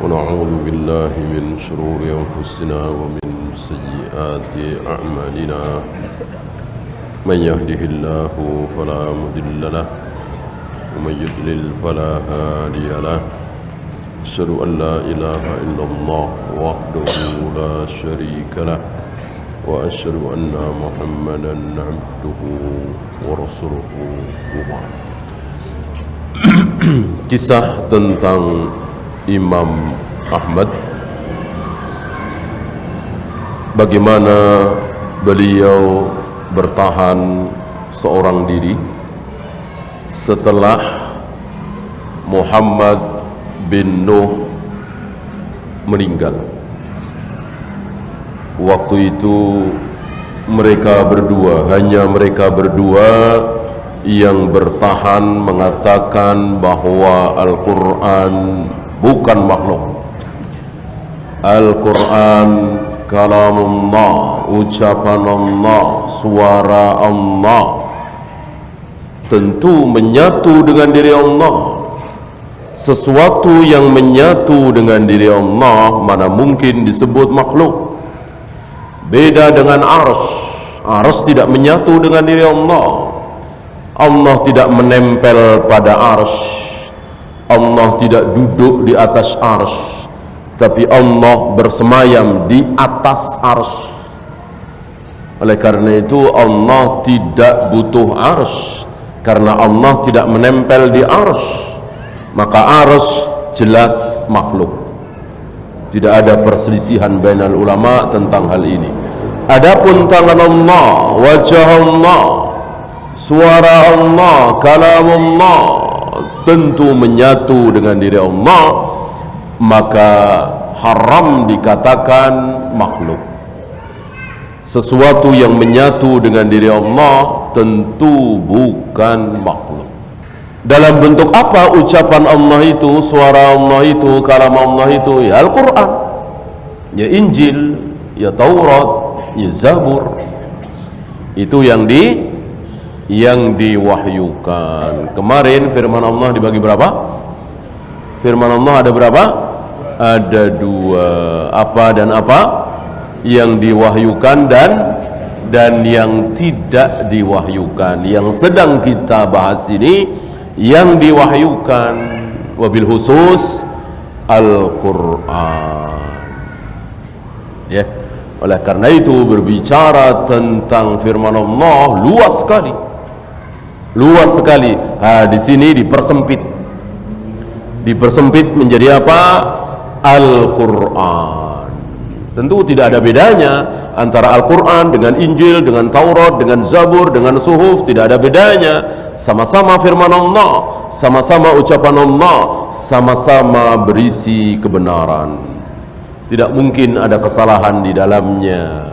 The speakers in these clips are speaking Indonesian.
ونعوذ بالله من شرور أنفسنا ومن سيئات أعمالنا من يهده الله فلا مضل له ومن يضلل فلا هادي له أشهد أن لا إله إلا الله وحده لا شريك له وأشهد أن محمدا عبده ورسوله وبعد. Kisah tentang Imam Ahmad, bagaimana beliau bertahan seorang diri setelah Muhammad bin Nuh meninggal. Waktu itu mereka berdua, hanya mereka berdua yang bertahan mengatakan bahwa Al-Quran bukan makhluk. Al-Quran kalamullah, ucapan Allah, suara Allah, tentu menyatu dengan diri Allah. Sesuatu yang menyatu dengan diri Allah mana mungkin disebut makhluk. Beda dengan arsy. Arsy tidak menyatu dengan diri Allah. Allah tidak menempel pada arsy. Allah tidak duduk di atas arsy, tapi Allah bersemayam di atas arsy. Oleh karena itu Allah tidak butuh arsy, karena Allah tidak menempel di arsy. Maka arsy jelas makhluk. Tidak ada perselisihan bainal ulama tentang hal ini. Adapun tangan Allah, wajah Allah, suara Allah, kalam Allah tentu menyatu dengan diri Allah, maka haram dikatakan makhluk. Sesuatu yang menyatu dengan diri Allah tentu bukan makhluk. Dalam bentuk apa ucapan Allah itu, suara Allah itu, kalam Allah itu? Ya Al-Quran, ya Injil, ya Taurat, ya Zabur. Itu yang diwahyukan. Kemarin firman Allah dibagi berapa? Firman Allah ada berapa? Ada dua. Apa dan apa? Yang diwahyukan dan yang tidak diwahyukan. Yang sedang kita bahas ini yang diwahyukan, wabil khusus Al-Quran. Ya. Oleh karena itu berbicara tentang firman Allah luas sekali. Luas sekali. Di sini dipersempit. Dipersempit menjadi apa? Al-Quran. Tentu tidak ada bedanya antara Al-Quran dengan Injil, dengan Taurat, dengan Zabur, dengan Suhuf. Tidak ada bedanya. Sama-sama firman Allah, sama-sama ucapan Allah, sama-sama berisi kebenaran. Tidak mungkin ada kesalahan di dalamnya.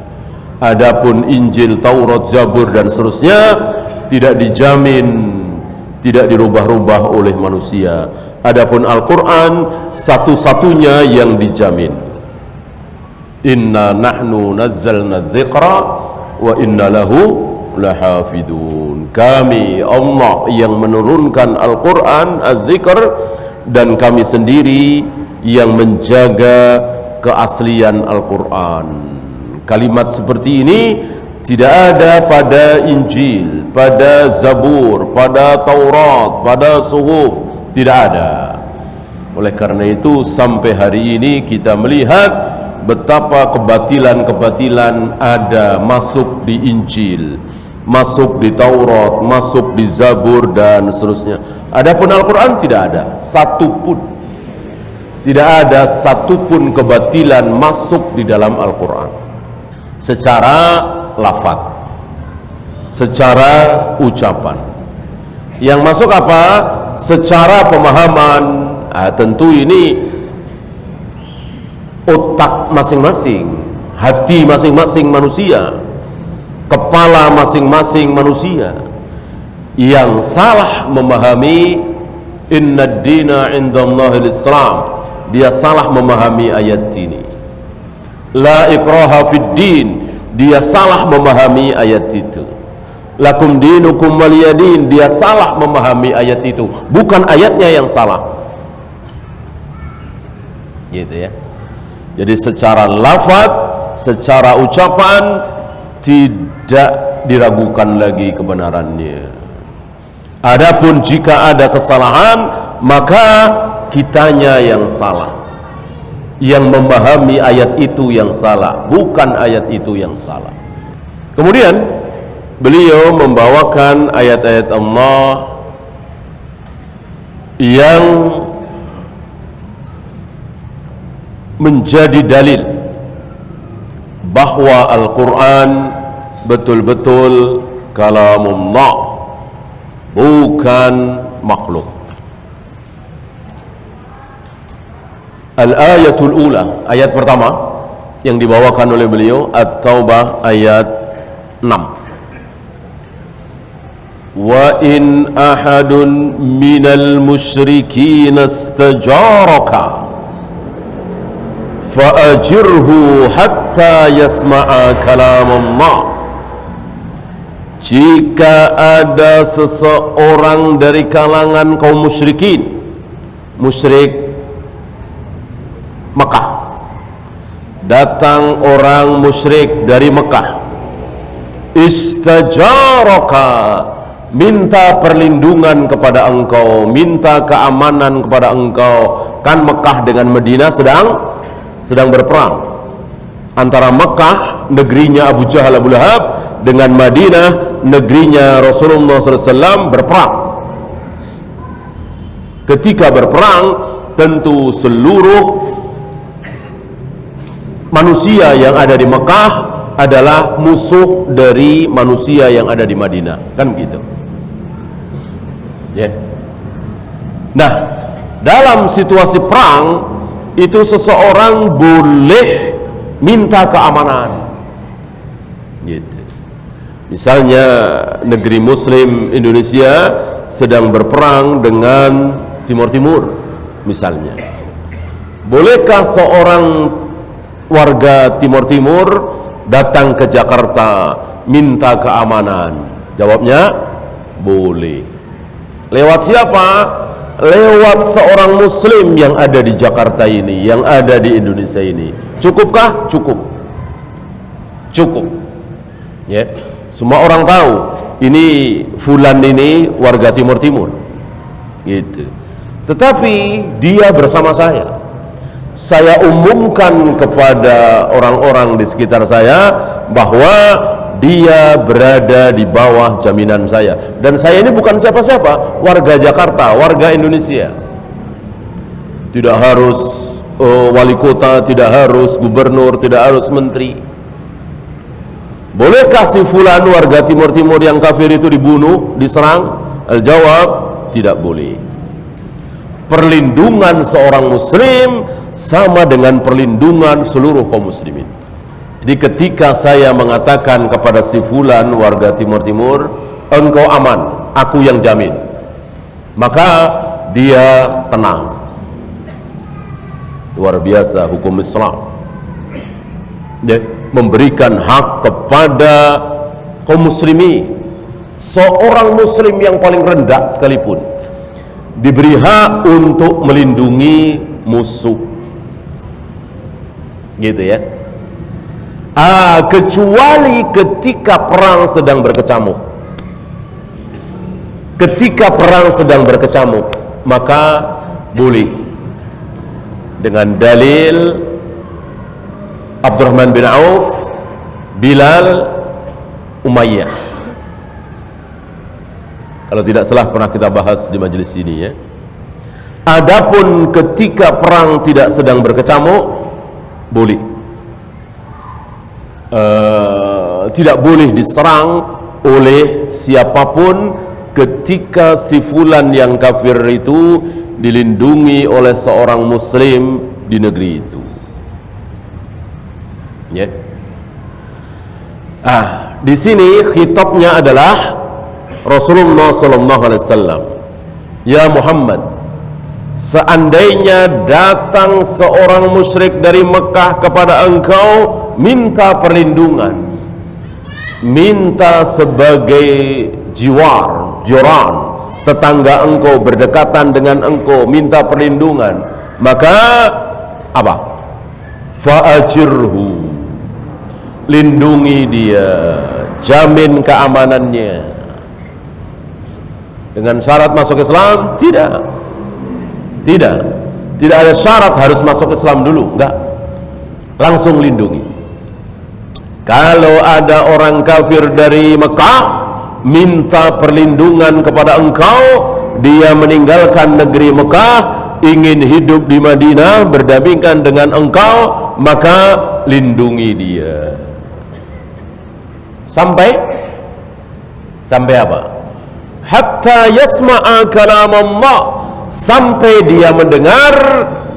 Adapun Injil, Taurat, Zabur dan seterusnya tidak dijamin, tidak dirubah-rubah oleh manusia. Adapun Al-Quran satu-satunya yang dijamin. Inna nahnu nazzalna dzikra wa inna lahu lahafidun. Kami Allah yang menurunkan Al-Quran, Az-Zikr, dan kami sendiri yang menjaga keaslian Al-Quran. Kalimat seperti ini tidak ada pada Injil, pada Zabur, pada Taurat, pada Suhuf. Tidak ada. Oleh karena itu sampai hari ini kita melihat betapa kebatilan-kebatilan ada masuk di Injil, masuk di Taurat, masuk di Zabur dan seterusnya. Adapun Al-Quran tidak ada satupun. Tidak ada satupun kebatilan masuk di dalam Al-Quran secara lafaz, secara ucapan. Yang masuk apa? Secara pemahaman. Tentu ini otak masing-masing, hati masing-masing manusia, kepala masing-masing manusia yang salah memahami inna ad-dina indallahil Islam. Dia salah memahami ayat ini. La ikraha fid din, dia salah memahami ayat itu. Lakum dinukum waliyadin, dia salah memahami ayat itu, bukan ayatnya yang salah. gitu ya. Jadi secara lafaz, secara ucapan tidak diragukan lagi kebenarannya. Adapun jika ada kesalahan, maka kitanya yang salah, yang memahami ayat itu yang salah, bukan ayat itu yang salah. Kemudian beliau membawakan ayat-ayat Allah yang menjadi dalil bahwa Al-Quran betul-betul kalamullah, bukan makhluk. Al-ayatul ula, ayat pertama yang dibawakan oleh beliau, At-Taubah ayat 6. Wa in ahadun minal musyrikin istajaraka fa'ajirhu hatta yasma'a kalam Allah. Jika ada seseorang dari kalangan kaum musyrikin, musyrik Mekah, datang orang musyrik dari Mekah, istajaraka, minta perlindungan kepada engkau, minta keamanan kepada engkau. Kan Mekah dengan Madinah sedang berperang. Antara Mekah, negerinya Abu Jahal Abu Lahab, dengan Madinah, negerinya Rasulullah SAW, berperang. Ketika berperang, tentu seluruh manusia yang ada di Mekah adalah musuh dari manusia yang ada di Madinah, kan gitu ya. Nah, dalam situasi perang itu seseorang boleh minta keamanan gitu. Misalnya negeri muslim Indonesia sedang berperang dengan Timur Timur misalnya, bolehkah seorang warga Timur Timur datang ke Jakarta minta keamanan? Jawabnya boleh. Lewat siapa? Lewat seorang muslim yang ada di Jakarta ini, yang ada di Indonesia ini. Cukupkah? Cukup ya. Semua orang tahu ini fulan ini warga Timur Timur gitu. Tetapi dia bersama saya umumkan kepada orang-orang di sekitar saya bahwa dia berada di bawah jaminan saya, dan saya ini bukan siapa-siapa, warga Jakarta, warga Indonesia. Tidak harus wali kota, tidak harus gubernur, tidak harus menteri. Bolehkah si fulan warga Timur Timur yang kafir itu dibunuh, diserang? Al-jawab, tidak boleh. Perlindungan seorang muslim sama dengan perlindungan seluruh kaum muslimin. Jadi ketika saya mengatakan kepada si fulan warga Timur Timur, engkau aman, aku yang jamin, maka dia tenang. Luar biasa hukum Islam ya, memberikan hak kepada kaum muslimin. Seorang muslim yang paling rendah sekalipun diberi hak untuk melindungi musuh gitu ya. Kecuali ketika perang sedang berkecamuk. Ketika perang sedang berkecamuk, maka boleh dengan dalil Abdurrahman bin Auf, Bilal, Umayyah. Kalau tidak salah pernah kita bahas di majelis ini ya. Adapun ketika perang tidak sedang berkecamuk, boleh. Tidak boleh diserang oleh siapapun ketika si fulan yang kafir itu dilindungi oleh seorang muslim di negeri itu ya. Di sini khitabnya adalah Rasulullah sallallahu alaihi wasallam. Ya Muhammad, seandainya datang seorang musyrik dari Mekah kepada engkau minta perlindungan, minta sebagai jiran, tetangga engkau, berdekatan dengan engkau, minta perlindungan, maka Apa? Fa'ajirhu, lindungi dia, jamin keamanannya. Dengan syarat masuk Islam? Tidak ada syarat harus masuk Islam dulu, enggak, langsung lindungi. Kalau ada orang kafir dari Mekah minta perlindungan kepada engkau, dia meninggalkan negeri Mekah, ingin hidup di Madinah berdampingan dengan engkau, maka lindungi dia. Sampai apa? Hatta yasma'a kalam Allah, sampai dia mendengar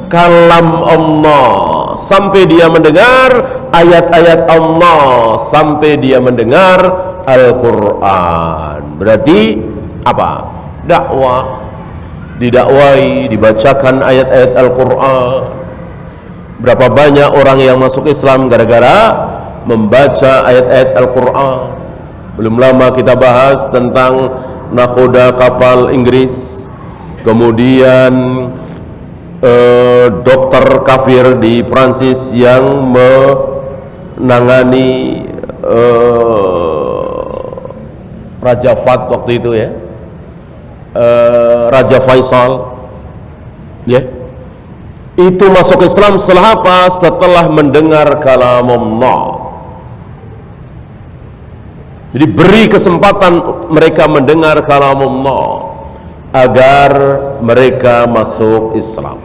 kalam Allah, sampai dia mendengar ayat-ayat Allah, sampai dia mendengar Al-Quran. Berarti apa? Dakwah, didakwai, dibacakan ayat-ayat Al-Quran. Berapa banyak orang yang masuk Islam gara-gara membaca ayat-ayat Al-Quran. Belum lama kita bahas tentang nakhoda kapal Inggris, kemudian dokter kafir di Prancis yang menangani Raja Fahd waktu itu ya, Raja Faisal ya, itu masuk Islam setelah apa? Setelah mendengar kalam Allah. Jadi beri kesempatan mereka mendengar kalam Allah agar mereka masuk Islam.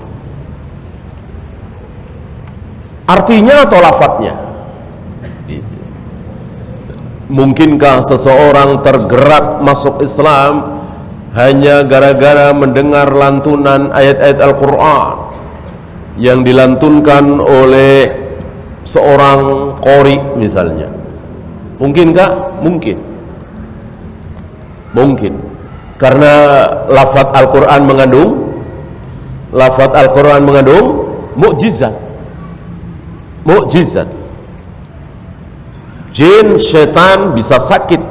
Artinya atau lafadznya? Gitu. Mungkinkah seseorang tergerak masuk Islam hanya gara-gara mendengar lantunan ayat-ayat Al-Quran yang dilantunkan oleh seorang qori misalnya? Mungkinkah? Mungkin. Karena lafaz Al-Quran mengandung mukjizat. Jin, syaitan bisa sakit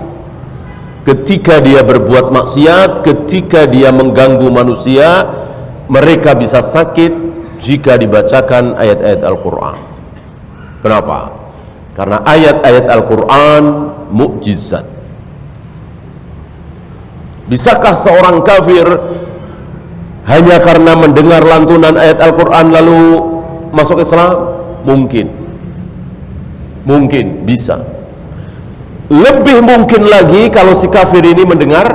ketika dia berbuat maksiat, ketika dia mengganggu manusia. Mereka bisa sakit jika dibacakan ayat-ayat Al-Quran. Kenapa? Karena ayat-ayat Al-Quran mukjizat. Bisakah seorang kafir hanya karena mendengar lantunan ayat Al-Quran lalu masuk Islam? Mungkin bisa. Lebih mungkin lagi kalau si kafir ini mendengar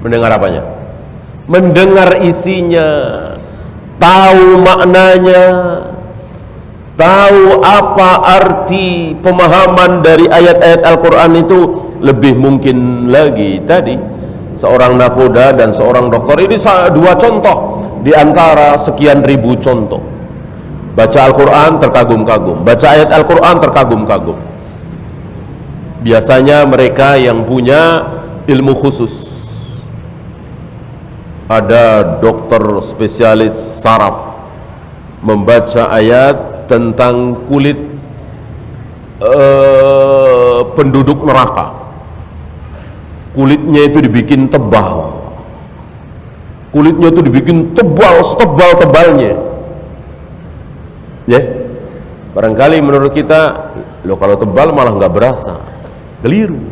apanya? Mendengar isinya, tahu maknanya, tahu apa arti pemahaman dari ayat-ayat Al-Quran itu. Lebih mungkin lagi. Tadi seorang nakhoda dan seorang dokter, ini dua contoh di antara sekian ribu contoh. Baca Al-Quran terkagum-kagum, baca ayat Al-Quran terkagum-kagum. Biasanya mereka yang punya ilmu khusus. Ada dokter spesialis saraf membaca ayat tentang kulit penduduk neraka. Kulitnya itu dibikin tebal, setebal-tebalnya ya. Barangkali menurut kita, loh kalau tebal malah nggak berasa. Keliru.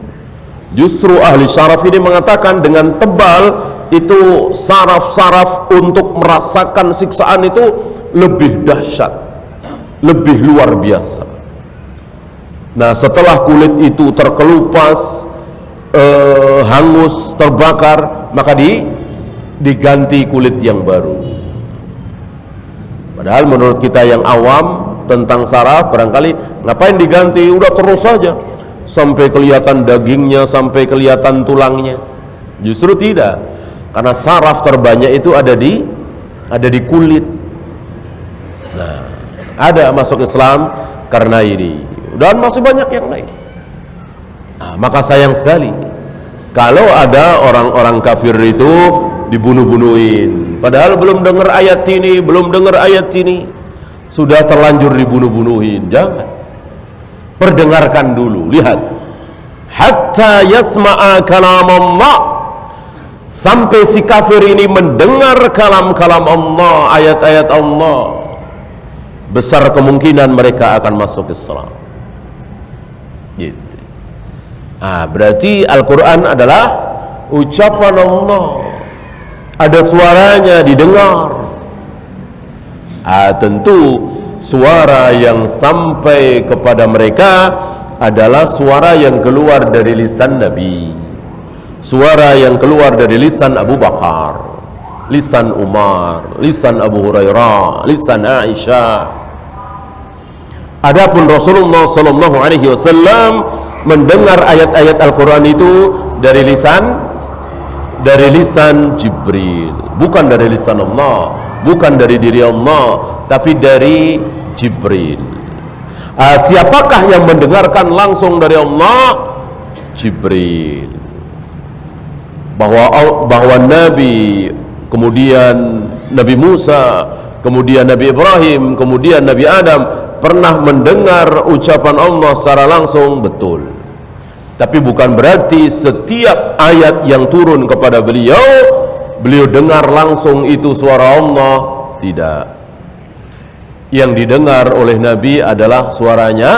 Justru ahli syaraf ini mengatakan dengan tebal itu saraf-saraf untuk merasakan siksaan itu lebih dahsyat, lebih luar biasa. Nah, setelah kulit itu terkelupas, hangus, terbakar, maka diganti kulit yang baru. Padahal menurut kita yang awam tentang saraf, barangkali ngapain diganti, udah terus saja sampai kelihatan dagingnya, sampai kelihatan tulangnya. Justru tidak, karena saraf terbanyak itu ada di kulit. Nah, ada masuk Islam karena ini, dan masih banyak yang lain. Nah, maka sayang sekali kalau ada orang-orang kafir itu dibunuh-bunuhin, padahal belum dengar ayat ini, sudah terlanjur dibunuh-bunuhin. Jangan, perdengarkan dulu. Lihat, hatta yasma'a kalam Allah, sampai si kafir ini mendengar kalam-kalam Allah, ayat-ayat Allah. besar kemungkinan mereka akan masuk Islam. Gitu. Berarti Al-Quran adalah ucapan Allah, ada suaranya didengar. Tentu suara yang sampai kepada mereka adalah suara yang keluar dari lisan Nabi, suara yang keluar dari lisan Abu Bakar, lisan Umar, lisan Abu Hurairah, lisan Aisyah. Adapun Rasulullah sallallahu alaihi wasallam mendengar ayat-ayat Al-Quran itu dari lisan Jibril, bukan dari lisan Allah, bukan dari diri Allah, tapi dari Jibril. Siapakah yang mendengarkan langsung dari Allah? Jibril. Bahwa Nabi, kemudian Nabi Musa, kemudian Nabi Ibrahim, kemudian Nabi Adam pernah mendengar ucapan Allah secara langsung, betul. Tapi bukan berarti setiap ayat yang turun kepada beliau dengar langsung itu suara Allah, tidak. Yang didengar oleh Nabi adalah suaranya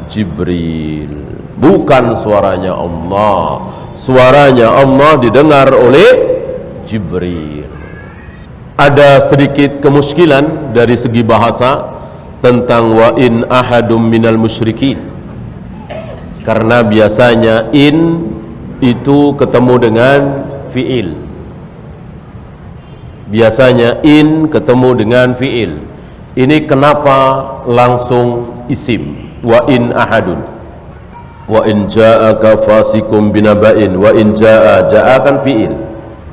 Jibril, bukan suaranya Allah. Suaranya Allah didengar oleh Jibril. Ada sedikit kemuskilan dari segi bahasa tentang wa in ahadum minal musyrikin, karena biasanya in itu ketemu dengan fiil. Biasanya in ketemu dengan fiil. Ini kenapa langsung isim? Wa in ahadun, wa in ja'aka fasikum binaba'in, wa in ja'a kan fiil.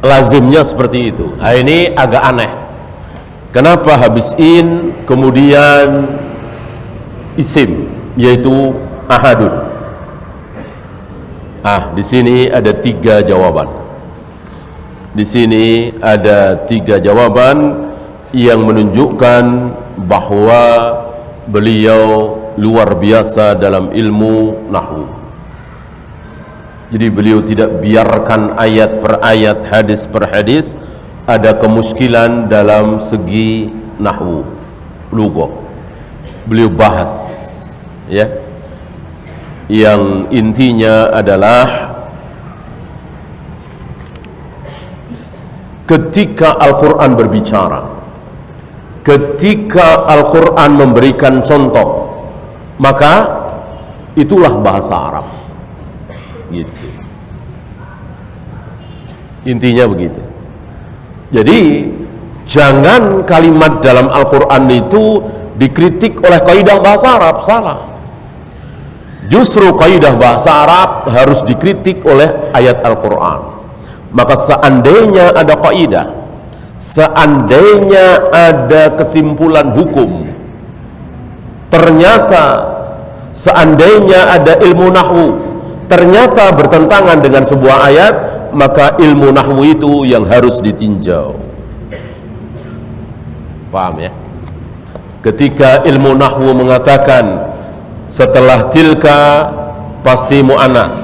Lazimnya seperti itu. Ini agak aneh. Kenapa habis in kemudian isim, yaitu ahadun? Di sini ada 3 jawaban. Di sini ada 3 jawaban yang menunjukkan bahwa beliau luar biasa dalam ilmu nahwu. Jadi beliau tidak biarkan ayat per ayat, hadis per hadis ada kemuskilan dalam segi nahwu, lughah. Beliau bahas, ya. Yang intinya adalah ketika Al-Quran berbicara, ketika Al-Quran memberikan contoh, maka itulah bahasa Arab. Gitu. Intinya begitu. Jadi jangan kalimat dalam Al-Quran itu dikritik oleh kaidah bahasa Arab, salah. Justru kaidah bahasa Arab harus dikritik oleh ayat Al-Quran. Maka seandainya ada kaidah, seandainya ada kesimpulan hukum, ternyata seandainya ada ilmu nahwu, ternyata bertentangan dengan sebuah ayat, maka ilmu nahwu itu yang harus ditinjau. Paham ya? Ketika ilmu nahwu mengatakan setelah tilka pasti mu'annas,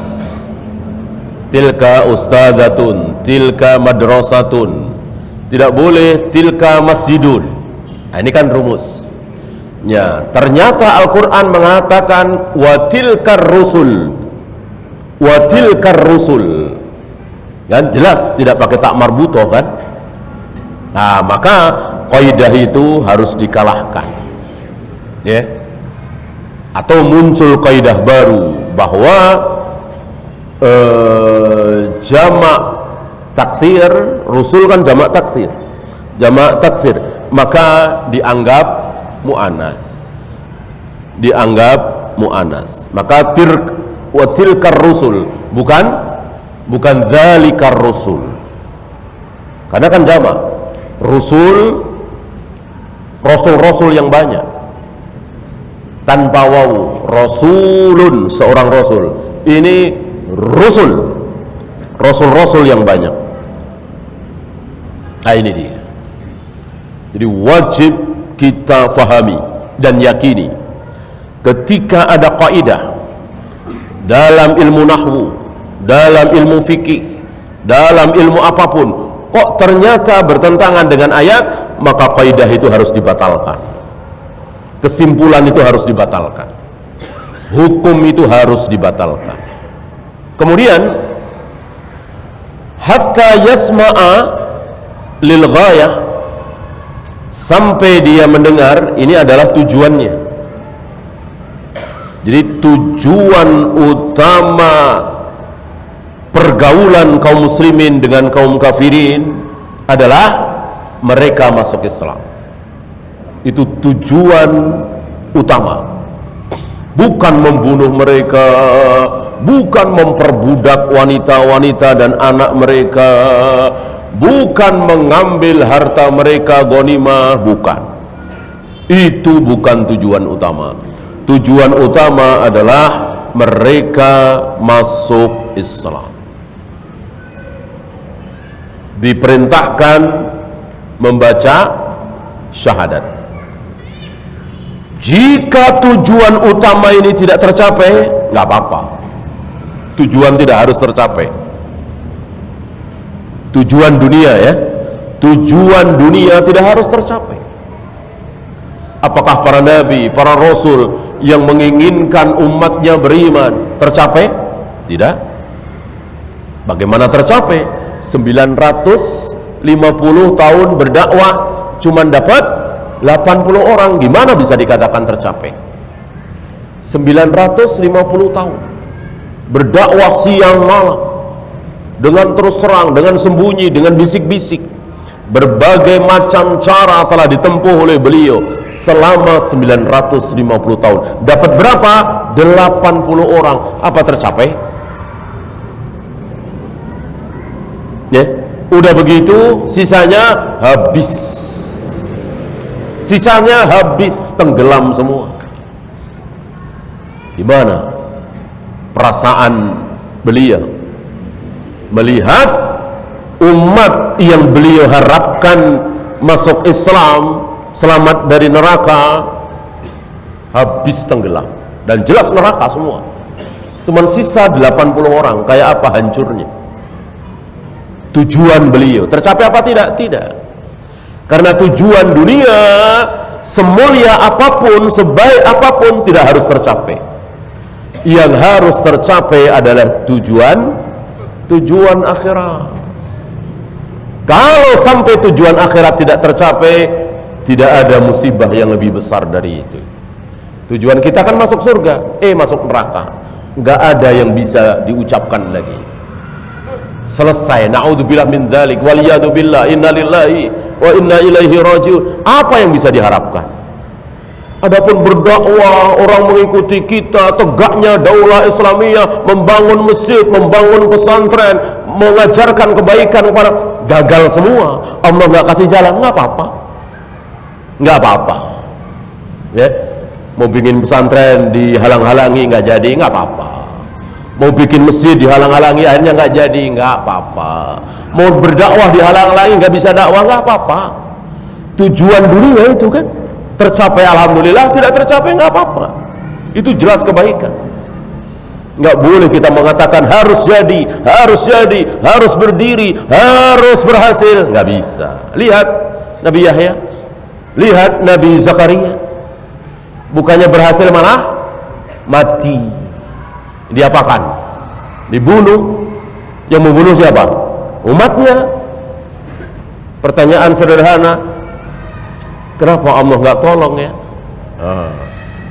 tilka ustadzatun, tilka madrasatun, tidak boleh tilka masjidun. Ini kan rumus ya. Ternyata Al-Quran mengatakan wa tilkar rusul, wa tilkar rusul, kan jelas tidak pakai tak marbutoh kan. Maka kaidah itu harus dikalahkan, ya. Atau muncul kaidah baru bahwa jamak taksir, rusul kan jamak taksir, maka dianggap mu'annas, maka wa tilkar rusul, bukan zalikar rusul, karena kan jamak. Rasul yang banyak tanpa wawu, rasulun, seorang rasul. Ini rasul yang banyak. Ini dia. Jadi wajib kita fahami dan yakini ketika ada kaidah dalam ilmu nahwu, dalam ilmu fikih, dalam ilmu apapun, kok ternyata bertentangan dengan ayat, maka kaidah itu harus dibatalkan, kesimpulan itu harus dibatalkan, hukum itu harus dibatalkan. Kemudian hatta yasma'a lil ghayah, sampai dia mendengar, ini adalah tujuannya. Jadi tujuan utama pergaulan kaum muslimin dengan kaum kafirin adalah mereka masuk Islam. Itu tujuan utama, bukan membunuh mereka, bukan memperbudak wanita-wanita dan anak mereka, bukan mengambil harta mereka ghanimah, bukan. Itu bukan tujuan utama. Tujuan utama adalah mereka masuk Islam, diperintahkan membaca syahadat. Jika tujuan utama ini tidak tercapai, nggak apa-apa. Tujuan tidak harus tercapai. Tujuan dunia, ya, tujuan dunia tidak harus tercapai. Apakah para nabi, para rasul yang menginginkan umatnya beriman tercapai? Tidak. Bagaimana tercapai? 950 tahun berdakwah cuma dapat 80 orang, gimana bisa dikatakan tercapai? 950 tahun berdakwah siang malam, dengan terus terang, dengan sembunyi, dengan bisik-bisik. Berbagai macam cara telah ditempuh oleh beliau selama 950 tahun. Dapat berapa? 80 orang. Apa tercapai? Ya, udah begitu sisanya habis. Sisanya habis, tenggelam semua. Gimana perasaan beliau melihat umat yang beliau harapkan masuk Islam, selamat dari neraka, habis tenggelam dan jelas neraka semua. Cuman sisa 80 orang, kayak apa hancurnya. Tujuan beliau tercapai apa tidak? Tidak. Karena tujuan dunia, semulia apapun, sebaik apapun, tidak harus tercapai. Yang harus tercapai adalah tujuan akhirat. Kalau sampai tujuan akhirat tidak tercapai, tidak ada musibah yang lebih besar dari itu. Tujuan kita kan masuk surga, masuk neraka, nggak ada yang bisa diucapkan lagi. Selesai. Na'udzubillah min dzalik, waliyadu billah, inna lillahi wa inna ilaihi rajiun. Apa yang bisa diharapkan? Adapun berdakwah, orang mengikuti kita, tegaknya daulah Islamiyah, membangun masjid, membangun pesantren, mengajarkan kebaikan kepada, gagal semua. Allah nggak kasih jalan, nggak apa-apa, nggak apa-apa. Ya, mau bikin pesantren dihalang-halangi nggak jadi, nggak apa-apa. Mau bikin masjid dihalang-halangi akhirnya nggak jadi, nggak apa-apa. Mau berdakwah dihalang-halangi nggak bisa dakwah, nggak apa-apa. Tujuan dunia itu kan tercapai, alhamdulillah. Tidak tercapai, nggak apa-apa. Itu jelas kebaikan. Nggak boleh kita mengatakan harus jadi, harus berdiri, harus berhasil. Nggak bisa. Lihat Nabi Yahya, lihat Nabi Zakaria, bukannya berhasil malah mati. Diapakan? Dibunuh. Yang membunuh siapa? Umatnya. Pertanyaan sederhana, kenapa Allah nggak tolong ya?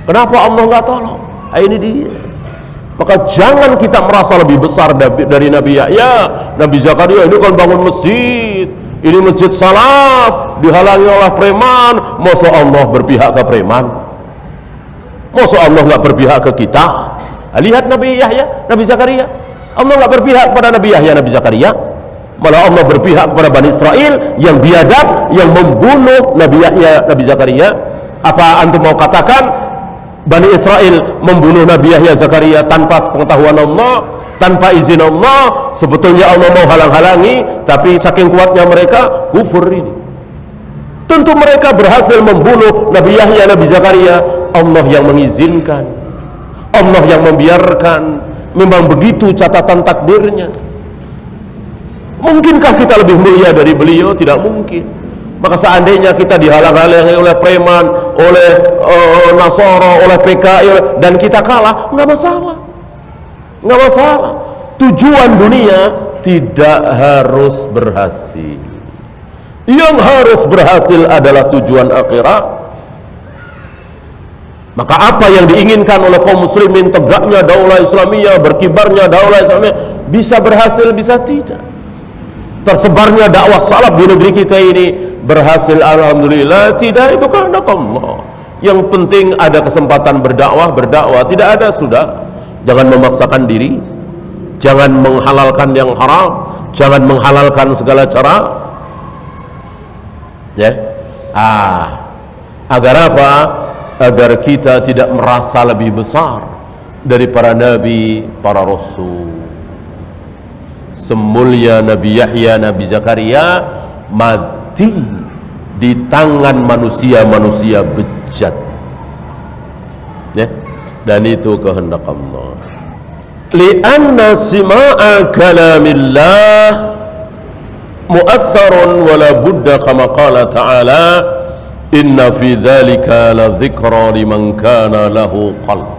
Kenapa Allah nggak tolong? Ini dia. Maka jangan kita merasa lebih besar dari Nabi Yahya, Nabi Zakaria. Ini kan bangun masjid, ini masjid salaf, dihalangi oleh preman. Masa Allah berpihak ke preman? Masa Allah nggak berpihak ke kita? Lihat Nabi Yahya, Nabi Zakaria. Allah nggak berpihak kepada Nabi Yahya, Nabi Zakaria. Malah Allah berpihak kepada Bani Israel yang biadab, yang membunuh Nabi Yahya, Nabi Zakaria. Apa antum mau katakan Bani Israel membunuh Nabi Yahya, Zakaria tanpa pengetahuan Allah, tanpa izin Allah? Sebetulnya Allah mau halang-halangi, tapi saking kuatnya mereka, kufur ini. Tentu mereka berhasil membunuh Nabi Yahya, Nabi Zakaria. Allah yang mengizinkan, Allah yang membiarkan. Memang begitu catatan takdirnya. Mungkinkah kita lebih mulia dari beliau? Tidak mungkin. Maka seandainya kita dihalang-halangi oleh preman, oleh Nasara, oleh PKI, dan kita kalah, nggak masalah. Nggak masalah. Tujuan dunia tidak harus berhasil. Yang harus berhasil adalah tujuan akhirat. Maka apa yang diinginkan oleh kaum muslimin, tegaknya daulah Islamiyah, berkibarnya daulah Islamiyah, bisa berhasil, bisa tidak. Tersebarnya dakwah salaf di negeri kita ini berhasil, alhamdulillah, tidak, itu kehendak Allah. Yang penting ada kesempatan berdakwah, tidak ada, sudah. Jangan memaksakan diri, jangan menghalalkan yang haram, jangan menghalalkan segala cara, ya. Agar apa? Agar kita tidak merasa lebih besar dari para nabi, para rasul. Semulia Nabi Yahya, Nabi Zakaria mati di tangan manusia-manusia bejat, ya. Dan itu kehendak Allah. Lianna sima'a kalamillah mu'assarun wala budda kama qala ta'ala inna fi dzalika la dzikra liman kana lahu qalb.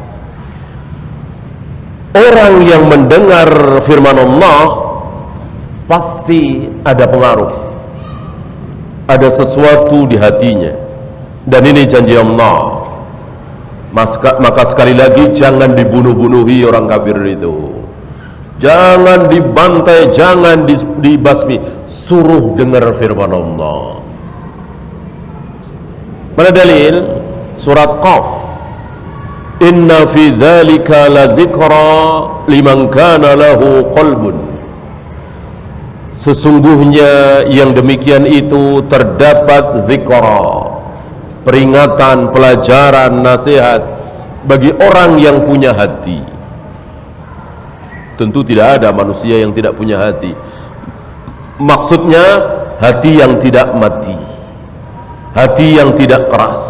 Orang yang mendengar firman Allah pasti ada pengaruh, ada sesuatu di hatinya, dan ini janji Allah. Maka sekali lagi, jangan dibunuh-bunuhi orang kafir itu, jangan dibantai, jangan dibasmi, suruh dengar firman Allah. Mana dalil? Surat Qaf, inna fi dzalika la dzikra liman kana lahu qalbun. Sesungguhnya yang demikian itu terdapat zikra, peringatan, pelajaran, nasihat bagi orang yang punya hati. Tentu tidak ada manusia yang tidak punya hati. Maksudnya hati yang tidak mati, hati yang tidak keras,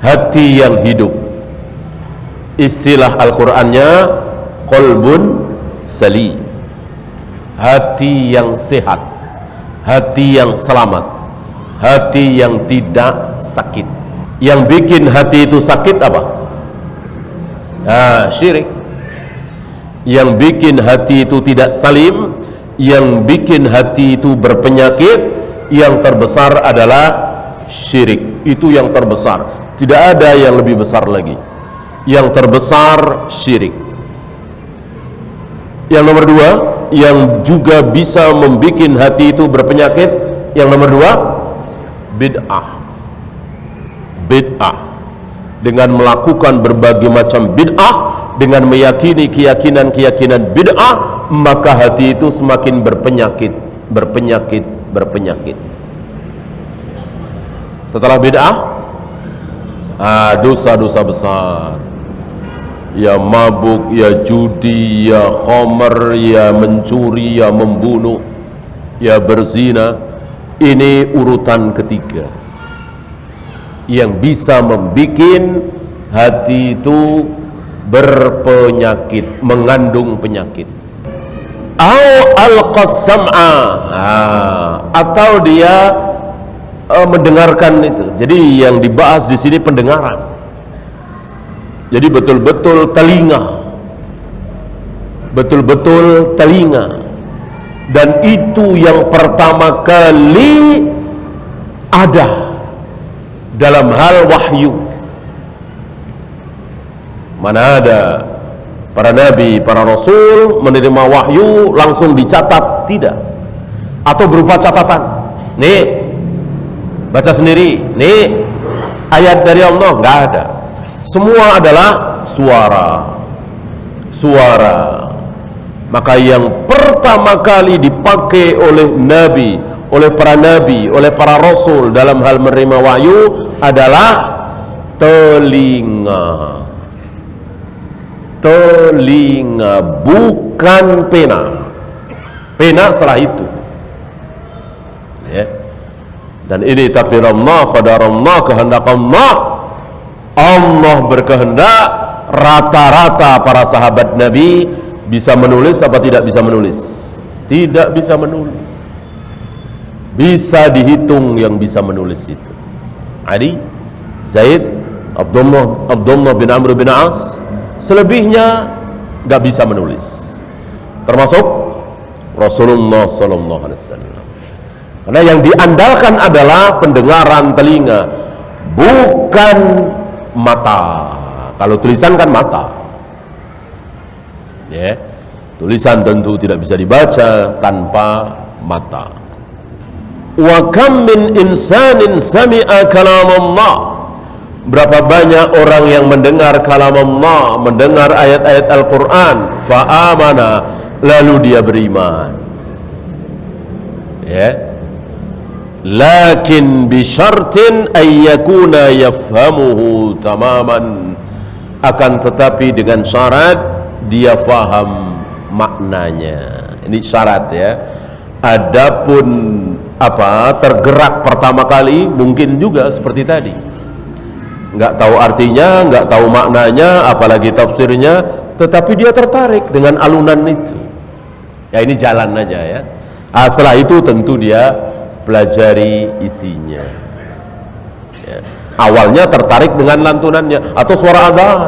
hati yang hidup. Istilah Al-Qur'annya qalbun salim, hati yang sehat, hati yang selamat, hati yang tidak sakit. Yang bikin hati itu sakit apa? Syirik. Yang bikin hati itu tidak salim, yang bikin hati itu berpenyakit, yang terbesar adalah syirik. Itu yang terbesar, tidak ada yang lebih besar lagi. Yang terbesar syirik. Yang nomor dua, yang juga bisa membuat hati itu berpenyakit, yang nomor dua, bid'ah. Bid'ah, dengan melakukan berbagai macam bid'ah, dengan meyakini keyakinan bid'ah, maka hati itu semakin berpenyakit. Setelah bid'ah, dosa-dosa besar, ya mabuk, ya judi, ya khamar, ya mencuri, ya membunuh, ya berzina. Ini urutan ketiga yang bisa membuat hati itu berpenyakit, mengandung penyakit. Atau dia mendengarkan itu. Jadi yang dibahas di sini pendengaran. Jadi betul-betul telinga, dan itu yang pertama kali ada dalam hal wahyu. Mana ada para nabi, para rasul menerima wahyu langsung dicatat? Tidak. Atau berupa catatan, nih baca sendiri, nih ayat dari Allah, nggak ada. Semua adalah suara. Maka yang pertama kali dipakai oleh nabi, oleh para nabi, oleh para rasul dalam hal menerima wahyu adalah telinga. Bukan pena setelah itu, ya. Dan ini takdir Allah, qadar Allah, kehendak Allah. Allah berkehendak rata-rata para sahabat Nabi bisa menulis apa tidak bisa menulis? tidak bisa menulis. Bisa dihitung yang bisa menulis itu. Ali, Zaid, Abdullah bin Amr bin As. Selebihnya gak bisa menulis, termasuk Rasulullah sallallahu alaihi wasallam. Karena yang diandalkan adalah pendengaran telinga, bukan mata. Kalau tulisan kan mata, ya. Tulisan tentu tidak bisa dibaca tanpa mata. Wa kam min insanin sami'a kalam Allah. Berapa banyak orang yang mendengar kalam Allah, mendengar ayat-ayat Al-Quran, fa'amana, lalu dia beriman, ya. Lakin bisyartin ayyakuna yafhamuhu tamaman, akan tetapi dengan syarat dia faham maknanya. Ini syarat, ya. Adapun tergerak pertama kali mungkin juga seperti tadi, nggak tahu artinya, nggak tahu maknanya, apalagi tafsirnya, tetapi dia tertarik dengan alunan itu. Ya, ini jalan aja, ya. Setelah itu tentu dia pelajari isinya, ya. Awalnya tertarik dengan lantunannya atau suara azan,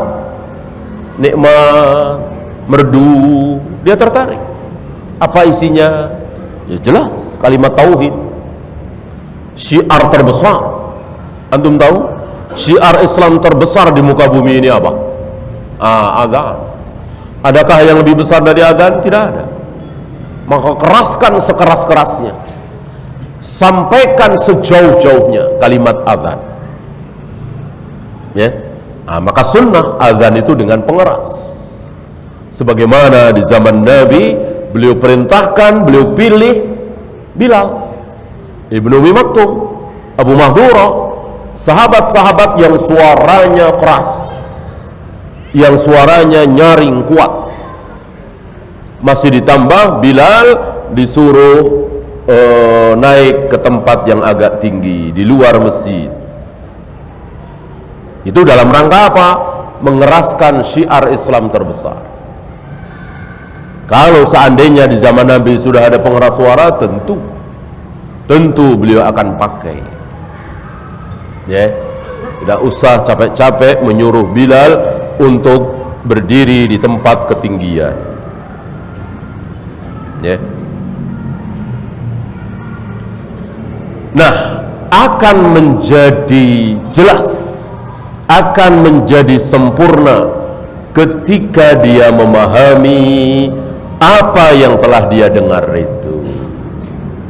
nikmat, merdu, dia tertarik. Apa isinya? Ya jelas, kalimat tauhid, syiar terbesar. Antum tahu syiar Islam terbesar di muka bumi ini apa? Azan. Adakah yang lebih besar dari azan? Tidak ada. Maka keraskan sekeras-kerasnya, sampaikan sejauh-jauhnya kalimat azan, ya. Maka sunnah azan itu dengan pengeras, sebagaimana di zaman Nabi beliau perintahkan, beliau pilih Bilal Ibnu Umi Maktum, Abu Mahdura, sahabat-sahabat yang suaranya keras, yang suaranya nyaring kuat. Masih ditambah Bilal disuruh naik ke tempat yang agak tinggi di luar masjid. Itu dalam rangka apa? Mengeraskan syiar Islam terbesar. Kalau seandainya di zaman Nabi sudah ada pengeras suara, tentu beliau akan pakai, ya. Tidak usah capek-capek menyuruh Bilal untuk berdiri di tempat ketinggian, ya. Nah, akan menjadi jelas, akan menjadi sempurna ketika dia memahami apa yang telah dia dengar itu,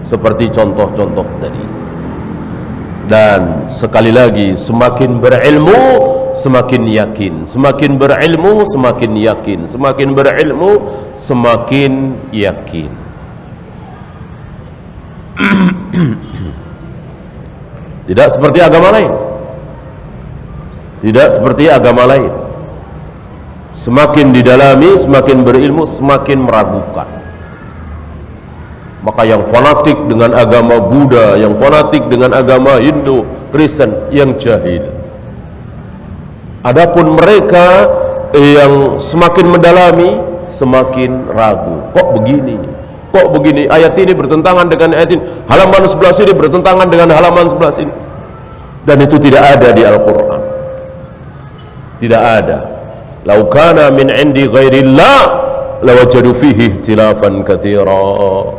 seperti contoh-contoh tadi. Dan sekali lagi, semakin berilmu semakin yakin, semakin berilmu semakin yakin, semakin berilmu semakin yakin. Tidak seperti agama lain, tidak seperti agama lain. Semakin didalami, semakin berilmu, semakin meragukan. Maka yang fanatik dengan agama Buddha, yang fanatik dengan agama Hindu, Kristen, yang jahil. Adapun mereka yang semakin mendalami, semakin ragu. Kok begini? Kok begini? Ayat ini bertentangan dengan ayat ini, halaman sebelah sini bertentangan dengan halaman sebelah sini. Dan itu tidak ada di Al-Quran. Tidak ada. Lau kana min indi ghairillah lawajadu fihi ikhtilafan katsira.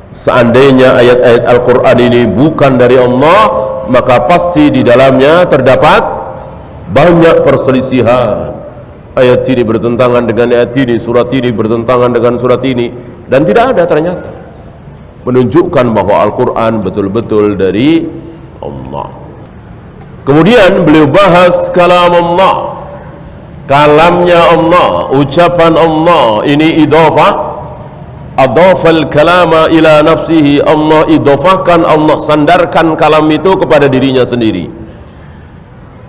Seandainya ayat-ayat Al-Quran ini bukan dari Allah, maka pasti di dalamnya terdapat banyak perselisihan. Ayat ini bertentangan dengan ayat ini, surat ini bertentangan dengan surat ini, dan tidak ada ternyata. Menunjukkan bahwa Al-Quran betul-betul dari Allah. Kemudian beliau bahas kalam Allah, kalamnya Allah, ucapan Allah. Ini idhafah, adhafal kalama ila nafsihi. Allah idhafahkan, Allah sandarkan kalam itu kepada dirinya sendiri.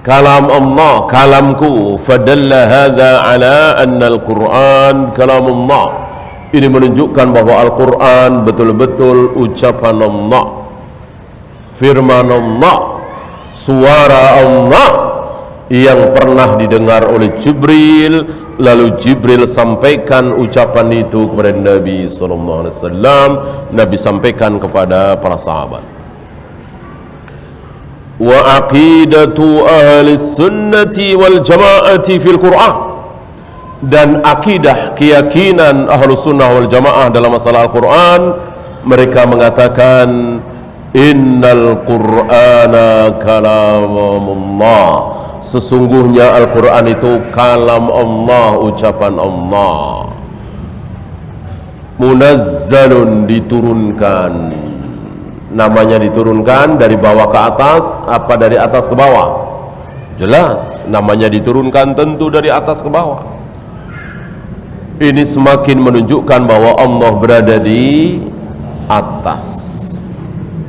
Kalam Allah, kalamku. Fadalla hadha ala anna al-Quran kalamullah. Ini menunjukkan bahwa Al-Quran betul-betul ucapan Allah, firman Allah, suara Allah yang pernah didengar oleh Jibril, Lalu Jibril sampaikan ucapan itu kepada Nabi SAW. Nabi sampaikan kepada para sahabat. Wa aqidatu ahli sunnati wal jama'ati fil Qur'an. Dan akidah keyakinan ahlu sunnah wal jamaah dalam masalah Al-Quran, mereka mengatakan innal Qur'ana kalamullah, sesungguhnya Al-Quran itu kalam Allah, ucapan Allah, munazzalun, diturunkan. Namanya diturunkan dari bawah ke atas, apa dari atas ke bawah? Jelas, namanya diturunkan tentu dari atas ke bawah. Ini semakin menunjukkan bahwa Allah berada di atas,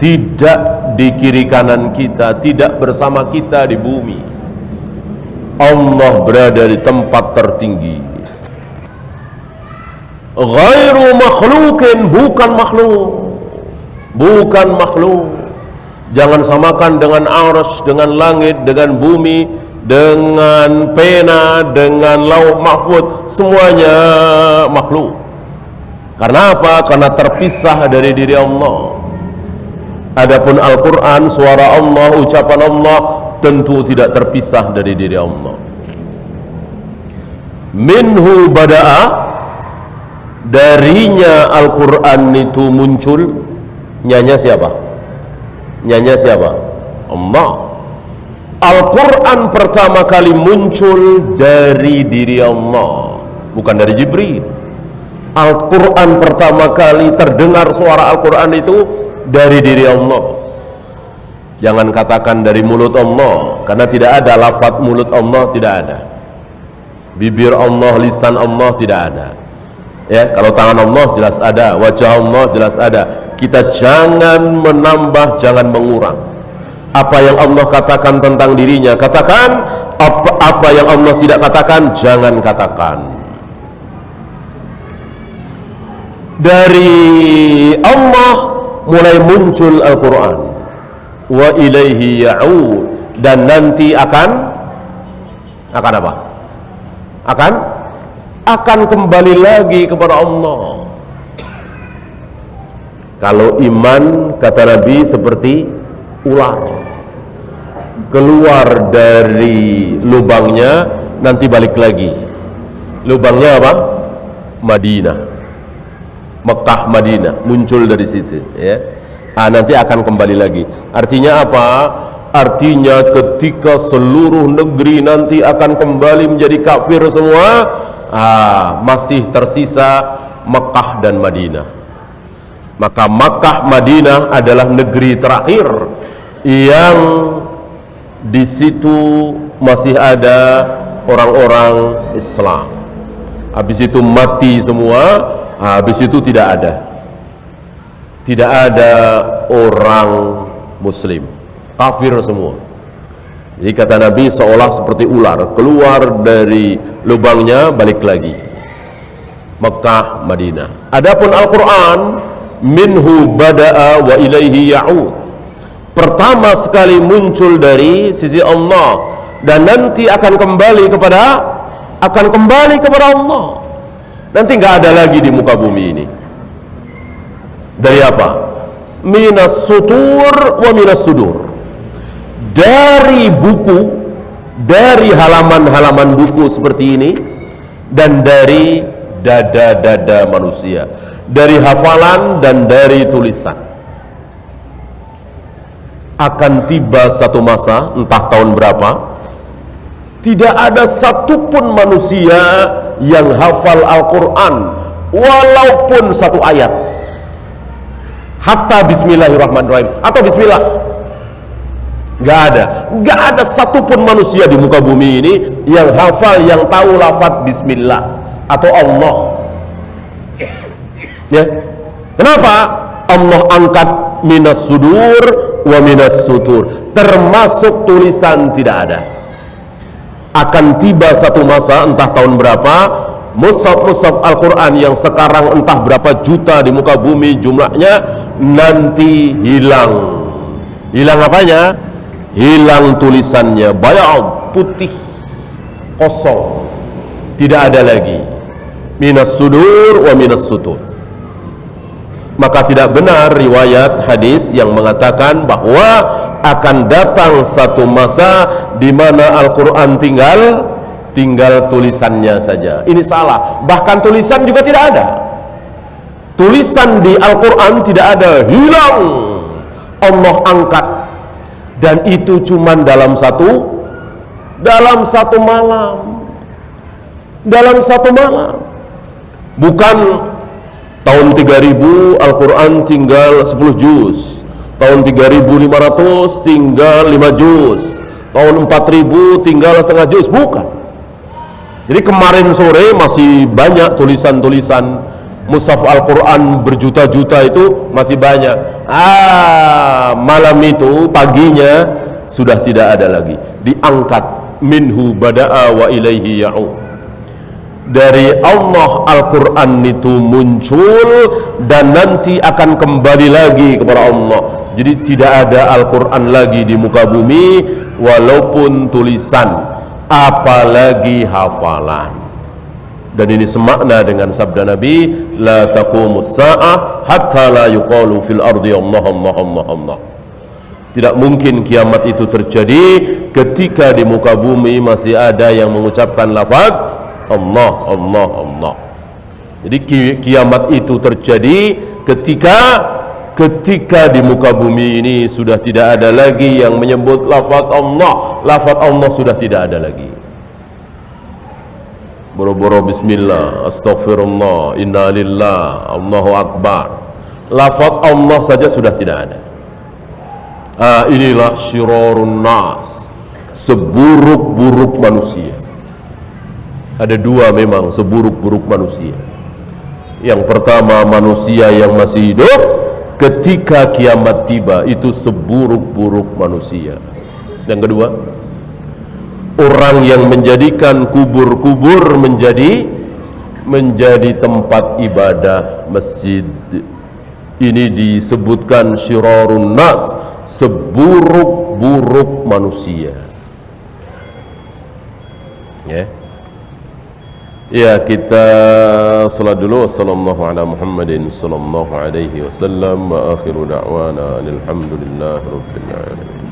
tidak di kiri kanan kita, tidak bersama kita di bumi. Allah berada di tempat tertinggi. Ghairu makhlukin, bukan makhluk, bukan makhluk. Jangan samakan dengan arsy, dengan langit, dengan bumi, dengan pena, dengan lauh mahfud, semuanya makhluk. Karena apa? Karena terpisah dari diri Allah. Adapun Al-Quran, suara Allah, ucapan Allah, tentu tidak terpisah dari diri Allah. Minhu bada'a, darinya Al-Quran itu muncul. Nyanya siapa? Nyanya siapa? Allah. Al-Quran pertama kali muncul dari diri Allah, bukan dari Jibril. Al-Quran pertama kali terdengar suara Al-Quran itu dari diri Allah. Jangan katakan dari mulut Allah, karena tidak ada lafaz mulut Allah, tidak ada. Bibir Allah, lisan Allah tidak ada. Ya, kalau tangan Allah jelas ada, wajah Allah jelas ada. Kita jangan menambah, jangan mengurang. Apa yang Allah katakan tentang dirinya, katakan. Apa yang Allah tidak katakan, jangan katakan. Dari Allah mulai muncul Al-Quran. Wa ilaihi ya'ud, dan nanti akan apa? Akan kembali lagi kepada Allah. Kalau iman, kata Nabi, seperti ular, keluar dari lubangnya, nanti balik lagi. Lubangnya apa? Madinah, Mekah, Madinah, muncul dari situ, ya. Nanti akan kembali lagi. Artinya apa? Artinya ketika seluruh negeri nanti akan kembali menjadi kafir semua, masih tersisa Mekah dan Madinah. Maka Makkah, Madinah adalah negeri terakhir yang di situ masih ada orang-orang Islam. Habis itu mati semua, habis itu tidak ada orang Muslim, kafir semua. Jadi kata Nabi, seolah seperti ular, keluar dari lubangnya, balik lagi. Mekah, Madinah. Adapun Al-Quran, minhu bada'a wa ilaihi ya'ud, pertama sekali muncul dari sisi Allah, dan nanti akan kembali kepada Allah. Nanti nggak ada lagi di muka bumi ini. Dari apa? Minas sutur wa minas sudur, dari buku, dari halaman-halaman buku seperti ini, dan dari dada-dada manusia, dari hafalan dan dari tulisan. Akan tiba satu masa, entah tahun berapa, tidak ada satupun manusia yang hafal Al-Quran walaupun satu ayat, hatta bismillahirrahmanirrahim atau bismillah. Gak ada satupun manusia di muka bumi ini yang hafal, yang tahu lafaz bismillah atau Allah. Ya, kenapa? Allah angkat minas sudur wa minas sutur, termasuk tulisan tidak ada. Akan tiba satu masa, entah tahun berapa, mushaf Al-Quran yang sekarang entah berapa juta di muka bumi jumlahnya, nanti hilang. Hilang apanya? Hilang tulisannya, bayad, putih, kosong. tidak ada lagi. Minas sudur wa minas sutur. Maka tidak benar riwayat hadis yang mengatakan bahwa akan datang satu masa di mana Al-Quran tinggal tulisannya saja. Ini salah. Bahkan tulisan juga tidak ada. Tulisan di Al-Quran tidak ada, hilang. Allah angkat, dan itu cuma dalam satu malam. Dalam satu malam. Bukan tahun 3000 Al-Quran tinggal 10 juz, tahun 3500 tinggal 5 juz, tahun 4000 tinggal setengah juz. Bukan. Jadi kemarin sore masih banyak tulisan-tulisan mushaf Al-Quran berjuta-juta, itu masih banyak. Malam itu, paginya sudah tidak ada lagi. Diangkat. Minhu bada'a wa ilaihi ya'ud. Dari Allah Al-Quran itu muncul dan nanti akan kembali lagi kepada Allah. Jadi tidak ada Al-Quran lagi di muka bumi, walaupun tulisan, apalagi hafalan. Dan ini semakna dengan sabda Nabi, la taqumus sa'ah hatta la yuqalu fil ardi Allah Allah Allah Allah. Tidak mungkin kiamat itu terjadi ketika di muka bumi masih ada yang mengucapkan lafaz Allah, Allah, Allah. Jadi kiamat itu terjadi ketika di muka bumi ini sudah tidak ada lagi yang menyebut lafaz Allah. Lafaz Allah sudah tidak ada lagi. Boro-boro bismillah, astagfirullah, inna lillah, Allahu akbar. Lafaz Allah saja sudah tidak ada. Inilah syirarun nas, seburuk-buruk manusia. Ada dua memang seburuk-buruk manusia. Yang pertama, manusia yang masih hidup ketika kiamat tiba, itu seburuk-buruk manusia. Yang kedua, orang yang menjadikan kubur-kubur menjadi tempat ibadah masjid. Ini disebutkan syirarun nas, seburuk-buruk manusia. Ya, kita salat dulu. Wassallallahu ala Muhammadin sallallahu alaihi wasallam wa akhiru da'wana alhamdulillahi rabbil alamin.